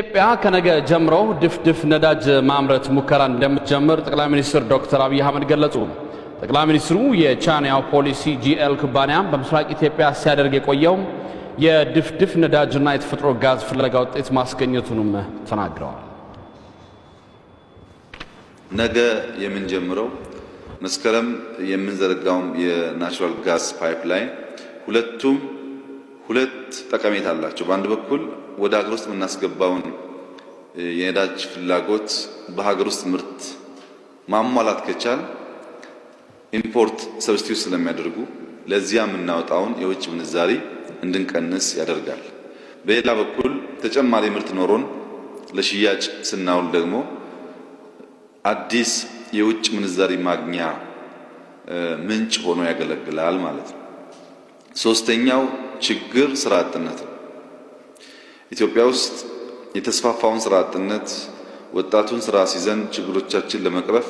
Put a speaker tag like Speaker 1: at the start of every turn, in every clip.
Speaker 1: ኢትዮጵያ ከነገ ጀምሮ ድፍድፍ ነዳጅ ማምረት ሙከራ እንደምትጀምር ጠቅላይ ሚኒስትር ዶክተር አብይ አህመድ ገለጹ። ጠቅላይ ሚኒስትሩ የቻይናው ፖሊሲ ጂኤል ኩባንያ በምስራቅ ኢትዮጵያ ሲያደርግ የቆየው የድፍድፍ ነዳጅና የተፈጥሮ ጋዝ ፍለጋ ውጤት ማስገኘቱንም ተናግረዋል።
Speaker 2: ነገ የምንጀምረው መስከረም የምንዘረጋው የናቹራል ጋዝ ፓይፕላይን ሁለቱም ሁለት ጠቀሜታ አላቸው። በአንድ በኩል ወደ ሀገር ውስጥ የምናስገባውን የነዳጅ ፍላጎት በሀገር ውስጥ ምርት ማሟላት ከቻል ኢምፖርት ሰብስቲዩት ስለሚያደርጉ ለዚያ የምናወጣውን የውጭ ምንዛሪ እንድንቀንስ ያደርጋል። በሌላ በኩል ተጨማሪ ምርት ኖሮን ለሽያጭ ስናውል ደግሞ አዲስ የውጭ ምንዛሪ ማግኛ ምንጭ ሆኖ ያገለግላል ማለት ነው። ሶስተኛው ችግር ስራ አጥነት ነው። ኢትዮጵያ ውስጥ የተስፋፋውን ስራ አጥነት ወጣቱን ስራ ሲዘን ችግሮቻችን ለመቅረፍ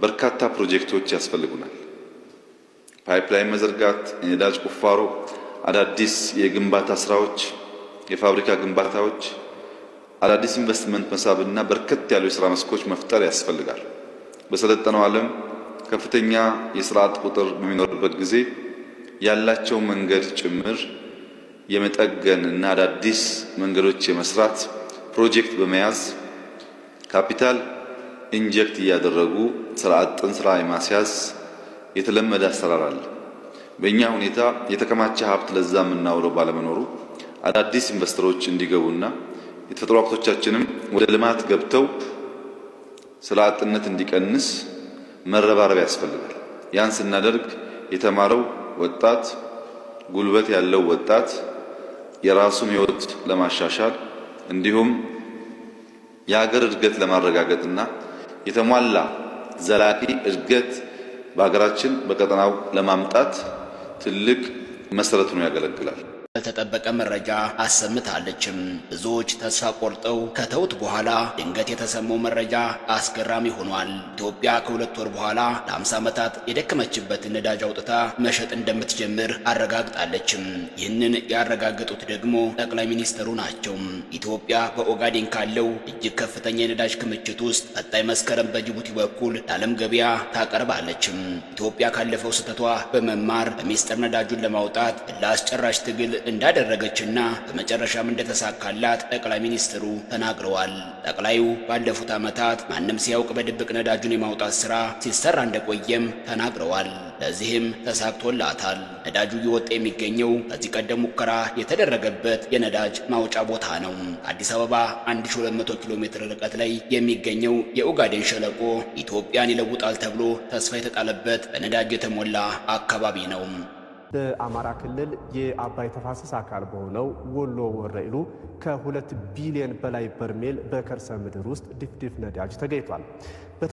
Speaker 2: በርካታ ፕሮጀክቶች ያስፈልጉናል። ፓይፕላይን መዘርጋት፣ የነዳጅ ቁፋሮ፣ አዳዲስ የግንባታ ስራዎች፣ የፋብሪካ ግንባታዎች፣ አዳዲስ ኢንቨስትመንት መሳብና በርከት ያሉ የስራ መስኮች መፍጠር ያስፈልጋል። በሰለጠነው ዓለም ከፍተኛ የስራ አጥ ቁጥር በሚኖርበት ጊዜ ያላቸው መንገድ ጭምር የመጠገን እና አዳዲስ መንገዶች የመስራት ፕሮጀክት በመያዝ ካፒታል ኢንጀክት እያደረጉ ስራ አጥን ስራ የማስያዝ የተለመደ አሰራር አለ። በእኛ ሁኔታ የተከማቸ ሀብት ለዛ የምናውለው ባለመኖሩ አዳዲስ ኢንቨስተሮች እንዲገቡና የተፈጥሮ ሀብቶቻችንም ወደ ልማት ገብተው ስራ አጥነት እንዲቀንስ መረባረብ ያስፈልጋል። ያን ስናደርግ የተማረው ወጣት ጉልበት ያለው ወጣት የራሱን ህይወት ለማሻሻል እንዲሁም የሀገር እድገት ለማረጋገጥና የተሟላ ዘላቂ እድገት በሀገራችን በቀጠናው ለማምጣት ትልቅ መሰረት ሆኖ ያገለግላል።
Speaker 3: ያልተጠበቀ መረጃ አሰምታለችም። ብዙዎች ተስፋ ቆርጠው ከተውት በኋላ ድንገት የተሰማው መረጃ አስገራሚ ሆኗል። ኢትዮጵያ ከ2 ወር በኋላ ለ50 ዓመታት የደከመችበትን ነዳጅ አውጥታ መሸጥ እንደምትጀምር አረጋግጣለችም። ይህንን ያረጋገጡት ደግሞ ጠቅላይ ሚኒስትሩ ናቸው። ኢትዮጵያ በኦጋዴን ካለው እጅግ ከፍተኛ የነዳጅ ክምችት ውስጥ ቀጣይ መስከረም በጅቡቲ በኩል ለዓለም ገበያ ታቀርባለችም። ኢትዮጵያ ካለፈው ስህተቷ በመማር በሚስጥር ነዳጁን ለማውጣት ለአስጨራሽ ትግል እንዳደረገችና በመጨረሻም እንደተሳካላት ጠቅላይ ሚኒስትሩ ተናግረዋል። ጠቅላዩ ባለፉት ዓመታት ማንም ሲያውቅ በድብቅ ነዳጁን የማውጣት ሥራ ሲሰራ እንደቆየም ተናግረዋል። ለዚህም ተሳክቶላታል። ነዳጁ እየወጣ የሚገኘው ከዚህ ቀደም ሙከራ የተደረገበት የነዳጅ ማውጫ ቦታ ነው። አዲስ አበባ 1200 ኪሎ ሜትር ርቀት ላይ የሚገኘው የኦጋዴን ሸለቆ ኢትዮጵያን ይለውጣል ተብሎ ተስፋ የተጣለበት በነዳጅ የተሞላ አካባቢ ነው።
Speaker 4: በአማራ ክልል የአባይ ተፋሰስ አካል በሆነው ወሎ ወረኢሉ ከ2 ቢሊዮን በላይ በርሜል በከርሰ ምድር ውስጥ ድፍድፍ ነዳጅ ተገኝቷል።